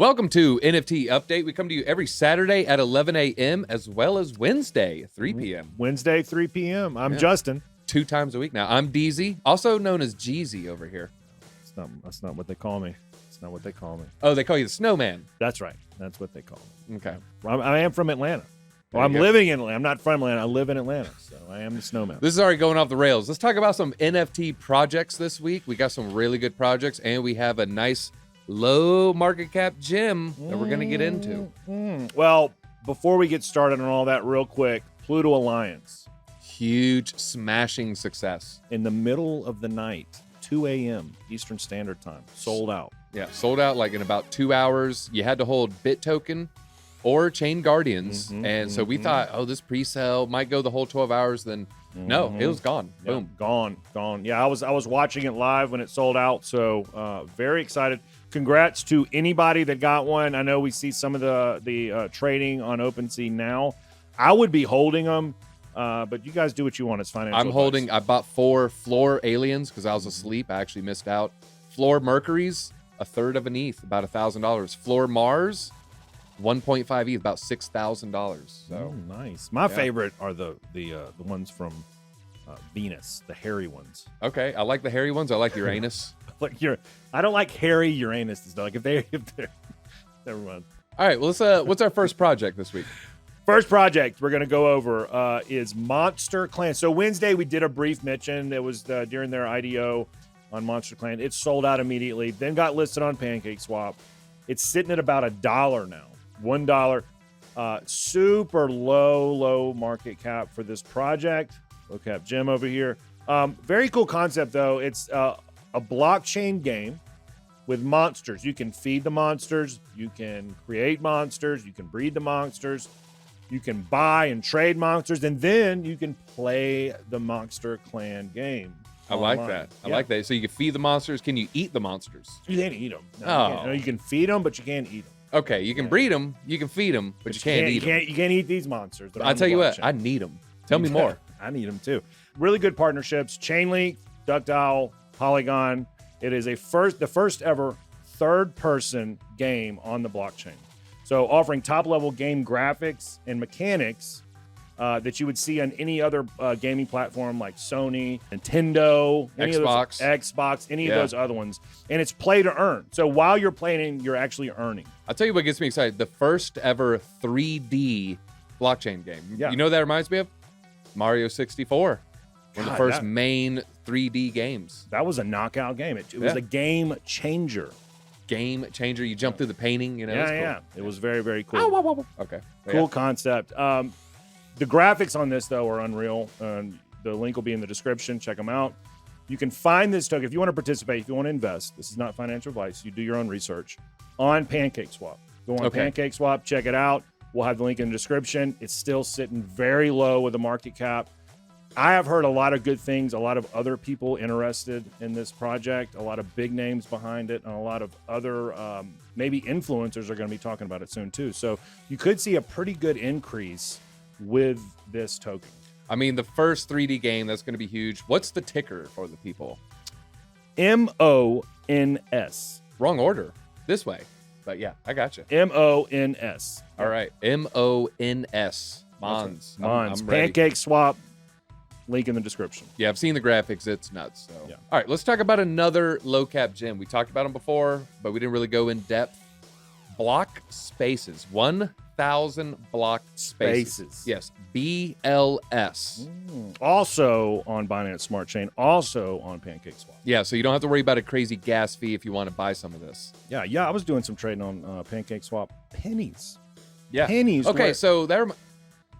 Welcome to NFT Update. We come to you every Saturday at 11 a.m. as well as Wednesday, 3 p.m. Wednesday, 3 p.m. I'm Justin. 2 times a week now. I'm DZ, also known as Jeezy over here. That's not what they call me. It's not what they call me. Oh, they call you the Snowman. That's right. That's what they call me. Okay. I am from Atlanta. Well, I'm living in Atlanta. I'm not from Atlanta. I live in Atlanta, so I am the Snowman. This is already going off the rails. Let's talk about some NFT projects this week. We got some really good projects, and we have a nice low market cap gem that we're going to get into. Well, before we get started on all that real quick, Pluto Alliance. Huge smashing success. In the middle of the night, 2 a.m. Eastern Standard Time. Sold out. Yeah, sold out like in about 2 hours. You had to hold Bit Token or Chain Guardians. So we thought, oh, this pre-sale might go the whole 12 hours. Then no, it was gone. Yeah, Boom. Gone. Yeah, I was watching it live when it sold out. So very excited. Congrats to anybody that got one. I know we see some of the trading on OpenSea now. I would be holding them, but you guys do what you want. It's financial I'm advice. holding. I bought 4 Floor Aliens because I was asleep. I actually missed out. Floor Mercuries, a third of an ETH, about $1,000. Floor Mars, 1.5 ETH, about $6,000. So nice. My favorite are the ones from Venus, the hairy ones. Okay, I like the hairy ones. I like Uranus. I don't like hairy Uranus. Like if they're never mind. All right, well, what's our first project this week? First project we're going to go over is Monster Clan. So Wednesday we did a brief mention. It was during their IDO on Monster Clan. It sold out immediately. Then got listed on PancakeSwap. It's sitting at about $1 now. $1. Super low market cap for this project. Low cap gem over here. Very cool concept though. It's a blockchain game with monsters. You can feed the monsters. You can create monsters. You can breed the monsters. You can buy and trade monsters, and then you can play the Monster Clan game. I like that. I like that. So you can feed the monsters. Can you eat the monsters? You can't eat them. No, you can feed them, but you can't eat them. Okay, you can breed them. You can feed them, but you can't eat them. You can't eat these monsters. I'll tell you what. I need them. Tell me more. I need them too. Really good partnerships. Chainlink, Ductile, Polygon. It is the first ever third-person game on the blockchain. So offering top-level game graphics and mechanics that you would see on any other gaming platform like Sony, Nintendo, Xbox, any of those other ones. And it's play to earn. So while you're playing, you're actually earning. I'll tell you what gets me excited. The first ever 3D blockchain game. Yeah. You know what that reminds me of? Mario 64. One of the first main 3D games. That was a knockout game. It was a game changer. Game changer. You jump through the painting, you know. Yeah. It was very, very cool. Okay. Cool concept. The graphics on this, though, are unreal. The link will be in the description. Check them out. You can find this token if you want to participate, if you want to invest. This is not financial advice. You do your own research on PancakeSwap. Go on PancakeSwap, check it out. We'll have the link in the description. It's still sitting very low with the market cap. I have heard a lot of good things, a lot of other people interested in this project, a lot of big names behind it, and a lot of other maybe influencers are going to be talking about it soon too. So you could see a pretty good increase with this token. I mean, the first 3D game, that's going to be huge. What's the ticker for the people? MONS. Wrong order. This way. But yeah, I got you. MONS. All right. MONS. Mons. Mons. PancakeSwap. Link in the description. Yeah, I've seen the graphics. It's nuts. So. Yeah. All right, let's talk about another low cap gem. We talked about them before, but we didn't really go in depth. Block Spaces. 1,000 block spaces. Yes. BLS. Also on Binance Smart Chain. Also on PancakeSwap. Yeah, so you don't have to worry about a crazy gas fee if you want to buy some of this. Yeah. I was doing some trading on PancakeSwap. Pennies. Yeah. Pennies. Okay, so there.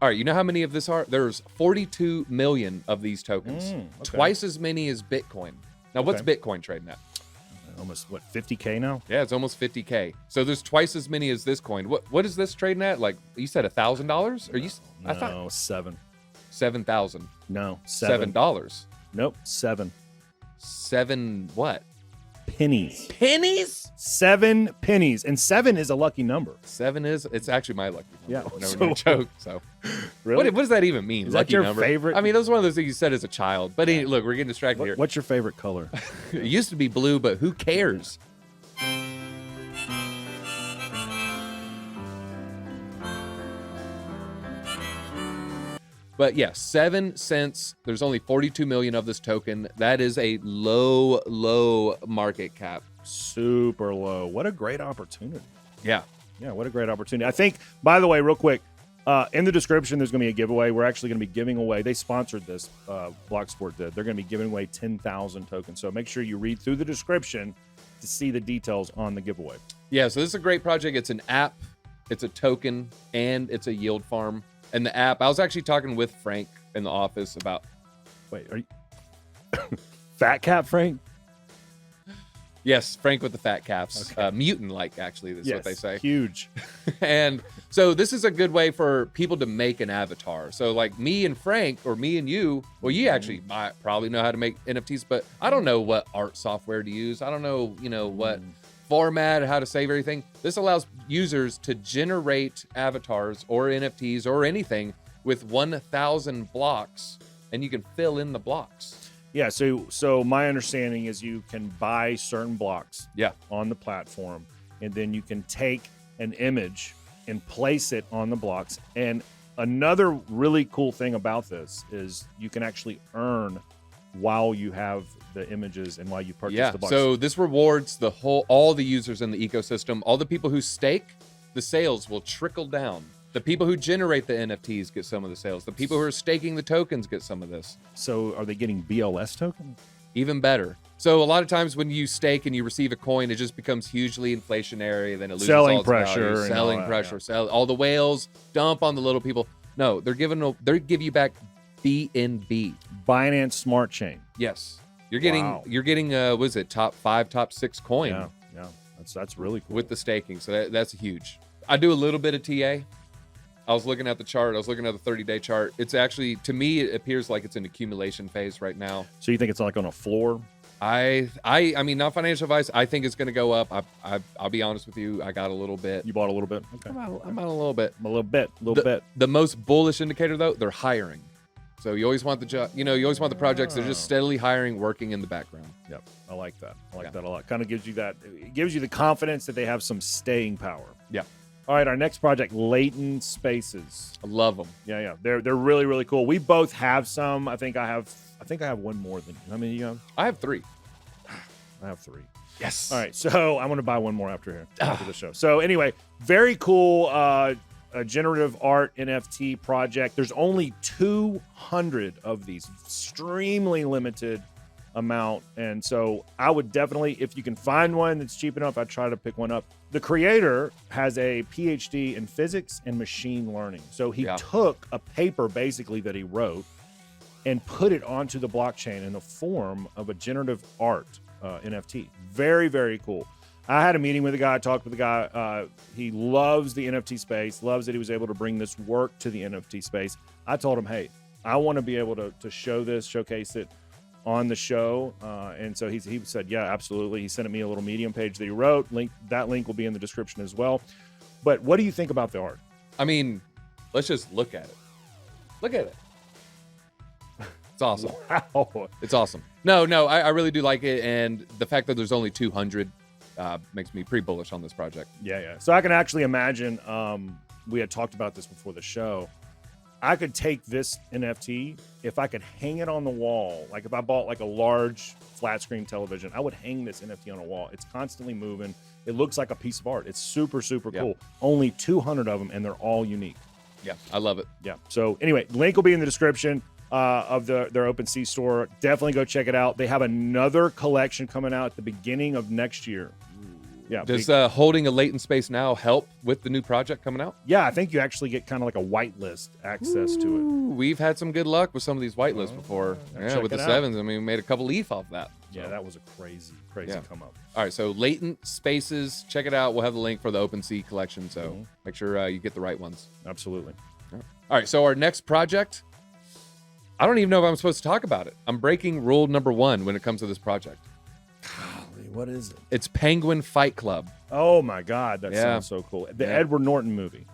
All right, you know how many of this are? There's 42 million of these tokens. Twice as many as Bitcoin. Now, what's Bitcoin trading at? Almost, 50K now? Yeah, it's almost 50K. So there's twice as many as this coin. What is this trading at? Like, you said $1,000? Or you? No, I thought 7,000. No, $7. Nope, 7. 7 what? Pennies. Pennies? 7 pennies. And 7 is a lucky number. 7 is, it's actually my lucky number. Yeah. Never gonna joke, so. Really? What does that even mean? Is lucky that your number? favorite? I mean, that was one of those things you said as a child. But look, we're getting distracted here. What's your favorite color? It used to be blue, but who cares? But yeah, 7 cents. There's only 42 million of this token. That is a low market cap. Super low. What a great opportunity. Yeah. Yeah, what a great opportunity. I think, by the way, real quick, in the description, there's going to be a giveaway. We're actually going to be giving away, they sponsored this, Blocksport did. They're going to be giving away 10,000 tokens. So make sure you read through the description to see the details on the giveaway. Yeah, so this is a great project. It's an app, it's a token, and it's a yield farm. And the app, I was actually talking with Frank in the office about... Wait, are you... Fat Cap, Frank? Yes, Frank with the fat caps. Okay. Mutant-like, actually, that's what they say. Huge. And so this is a good way for people to make an avatar. So like me and Frank, or me and you, well, you actually might probably know how to make NFTs, but I don't know what art software to use. I don't know, what format, how to save everything. This allows users to generate avatars or NFTs or anything with 1,000 blocks, and you can fill in the blocks. Yeah, so my understanding is you can buy certain blocks on the platform, and then you can take an image and place it on the blocks. And another really cool thing about this is you can actually earn while you have the images and while you purchase the blocks. So this rewards all the users in the ecosystem. All the people who stake, the sales will trickle down. The people who generate the NFTs get some of the sales. The people who are staking the tokens get some of this. So are they getting BLS tokens? Even better. So a lot of times when you stake and you receive a coin, it just becomes hugely inflationary. Then it loses all its value. Selling pressure. All the whales dump on the little people. No, they're give you back BNB. Binance Smart Chain. Yes. You're getting what is it, top 5, top 6 coin. Yeah. That's really cool. With the staking. So that's huge. I do a little bit of TA. I was looking at the chart. I was looking at the 30-day chart. It's actually, to me, it appears like it's an accumulation phase right now. So you think it's like on a floor? I mean, not financial advice. I think it's going to go up. I'll be honest with you. I got a little bit. You bought a little bit? Okay. I'm out a little bit. A little bit. The most bullish indicator, though, they're hiring. So you always want the job. You always want the projects. They're just steadily hiring, working in the background. Yep. I like that. I like that a lot. Kind of gives you that. It gives you the confidence that they have some staying power. Yeah. All right, our next project, Latent Spaces. I love them. Yeah. They're really, really cool. We both have some. I think I have one more than you. How many do you have? I have 3. I have 3. Yes. All right, so I'm going to buy one more after the show. So anyway, very cool a generative art NFT project. There's only 200 of these, extremely limited amount. And so I would definitely, if you can find one that's cheap enough, I'd try to pick one up. The creator has a PhD in physics and machine learning. So he took a paper basically that he wrote and put it onto the blockchain in the form of a generative art NFT. Very, very cool. I had a meeting with a guy, talked with the guy. He loves the NFT space, loves that he was able to bring this work to the NFT space. I told him, hey, I want to be able to showcase it on the show. And so he said, yeah, absolutely. He sent me a little Medium page that he wrote. That link will be in the description as well. But what do you think about the art? I mean, let's just look at it. Look at it. It's awesome. Wow. It's awesome. No, I really do like it. And the fact that there's only 200 makes me pretty bullish on this project. Yeah. So I can actually imagine, we had talked about this before the show. I could take this NFT, if I could hang it on the wall, like if I bought like a large flat screen television, I would hang this NFT on a wall. It's constantly moving. It looks like a piece of art. It's super, super cool. Only 200 of them, and they're all unique. Yeah, I love it. Yeah. So anyway, link will be in the description of their OpenSea store. Definitely go check it out. They have another collection coming out at the beginning of next year. Yeah. Does holding a latent space now help with the new project coming out? Yeah, I think you actually get kind of like a whitelist access to it. We've had some good luck with some of these whitelists before. Yeah, with the 7s. I mean, we made a couple ETH off that. Yeah, that was a crazy come up. All right, so Latent Spaces, check it out. We'll have the link for the OpenSea collection, so make sure you get the right ones. Absolutely. All right, so our next project, I don't even know if I'm supposed to talk about it. I'm breaking rule number 1 when it comes to this project. What is it? It's Penguin Fight Club. Oh my God, that sounds so cool. The Edward Norton movie.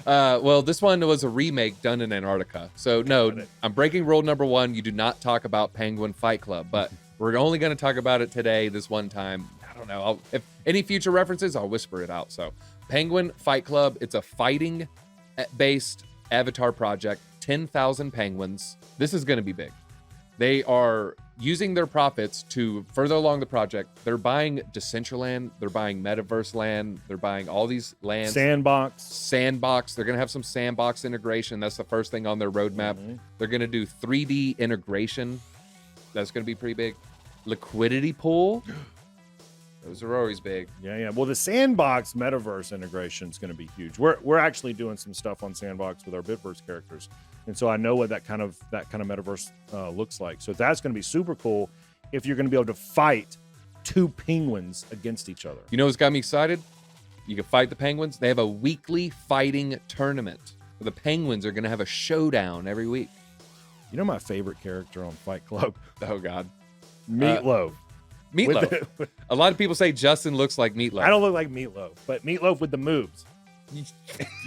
Well, this one was a remake done in Antarctica. So no, I'm breaking rule number 1. You do not talk about Penguin Fight Club, but we're only going to talk about it today, this one time. I don't know. If any future references, I'll whisper it out. So Penguin Fight Club, it's a fighting-based avatar project, 10,000 penguins. This is going to be big. They are using their profits to further along the project. They're buying Decentraland. They're buying Metaverse Land. They're buying all these lands. Sandbox. They're going to have some sandbox integration. That's the first thing on their roadmap. Mm-hmm. They're going to do 3D integration. That's going to be pretty big. Liquidity pool. Those are always big. Yeah. Well, the Sandbox Metaverse integration is going to be huge. We're actually doing some stuff on Sandbox with our Bitverse characters, and so I know what that kind of metaverse looks like. So that's going to be super cool if you're going to be able to fight two penguins against each other. You know what's got me excited? You can fight the penguins. They have a weekly fighting tournament. The penguins are going to have a showdown every week. You know my favorite character on Fight Club? Oh God, Meatloaf. Meatloaf. A lot of people say Justin looks like Meatloaf. I don't look like Meatloaf, but Meatloaf with the moves.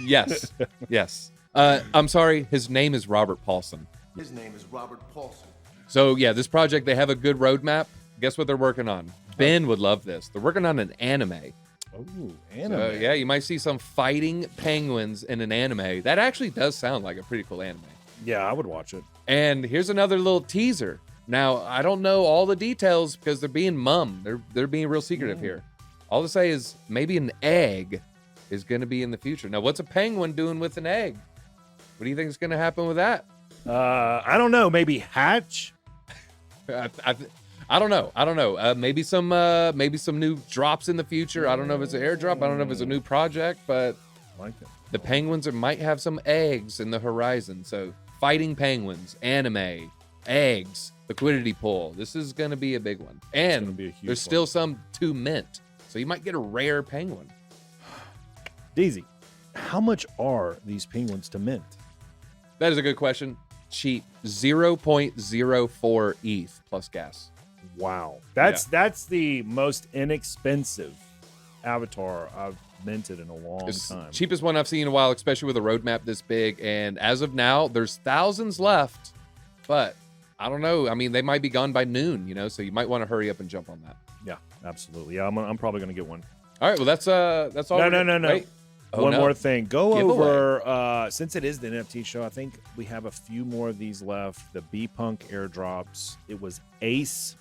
Yes. Yes. I'm sorry. His name is Robert Paulson. His name is Robert Paulson. So yeah, this project, they have a good roadmap. Guess what they're working on? Ben would love this. They're working on an anime. Oh, anime. So, yeah, you might see some fighting penguins in an anime. That actually does sound like a pretty cool anime. Yeah, I would watch it. And here's another little teaser. Now, I don't know all the details because they're being mum. They're being real secretive here. All to say is maybe an egg is going to be in the future. Now, what's a penguin doing with an egg? What do you think is going to happen with that? I don't know. Maybe hatch? I don't know. Maybe some new drops in the future. I don't know if it's an airdrop. I don't know if it's a new project, but like it. The penguins might have some eggs in the horizon. So fighting penguins, anime, eggs, liquidity pool. This is going to be a big one. And there's still some to mint. So you might get a rare penguin. Daisy, how much are these penguins to mint? That is a good question. Cheap. 0.04 ETH plus gas. Wow. That's the most inexpensive avatar I've minted in a long time. Cheapest one I've seen in a while, especially with a roadmap this big. And as of now, there's thousands left, but I don't know. I mean, they might be gone by noon, so you might want to hurry up and jump on that. Yeah, absolutely. Yeah, I'm probably going to get one. All right. Well, that's all. No. Wait. One more thing. Over, since it is the NFT show, I think we have a few more of these left. The B-Punk airdrops. It was Ace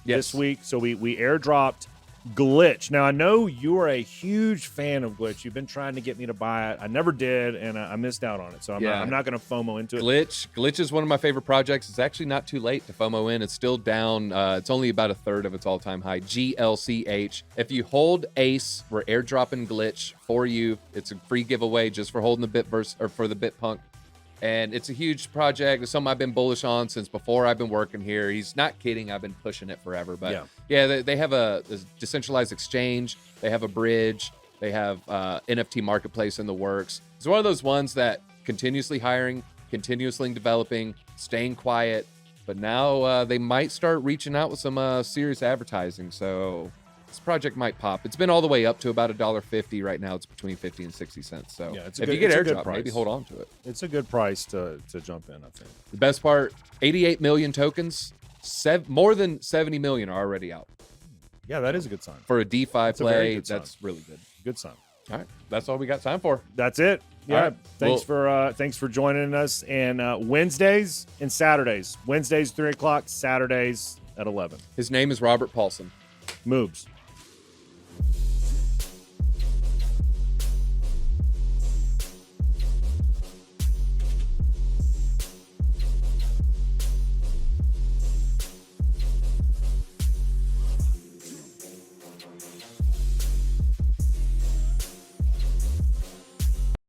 this week. So we airdropped Glitch. Now, I know you are a huge fan of Glitch. You've been trying to get me to buy it. I never did, and I missed out on it. So I'm not going to FOMO into it. Glitch is one of my favorite projects. It's actually not too late to FOMO in. It's still down. It's only about a third of its all-time high. GLCH. If you hold Ace, we're airdropping Glitch for you. It's a free giveaway just for holding the Bitverse or for the BitPunk. And it's a huge project. It's something I've been bullish on since before I've been working here. He's not kidding. I've been pushing it forever. But they have a decentralized exchange. They have a bridge. They have NFT marketplace in the works. It's one of those ones that continuously hiring, continuously developing, staying quiet. But now they might start reaching out with some serious advertising. So this project might pop. It's been all the way up to about $1.50 right now. It's between 50 and 60 cents. So if you get airdrop, maybe hold on to it. It's a good price to jump in, I think. The best part, 88 million tokens, more than 70 million are already out. Yeah, that is a good sign. For a DeFi play, that's really good. Good sign. All right. That's all we got time for. That's it. Yeah. Right. Thanks for joining us. And Wednesdays and Saturdays. Wednesdays, 3 o'clock. Saturdays at 11. His name is Robert Paulson. Moves.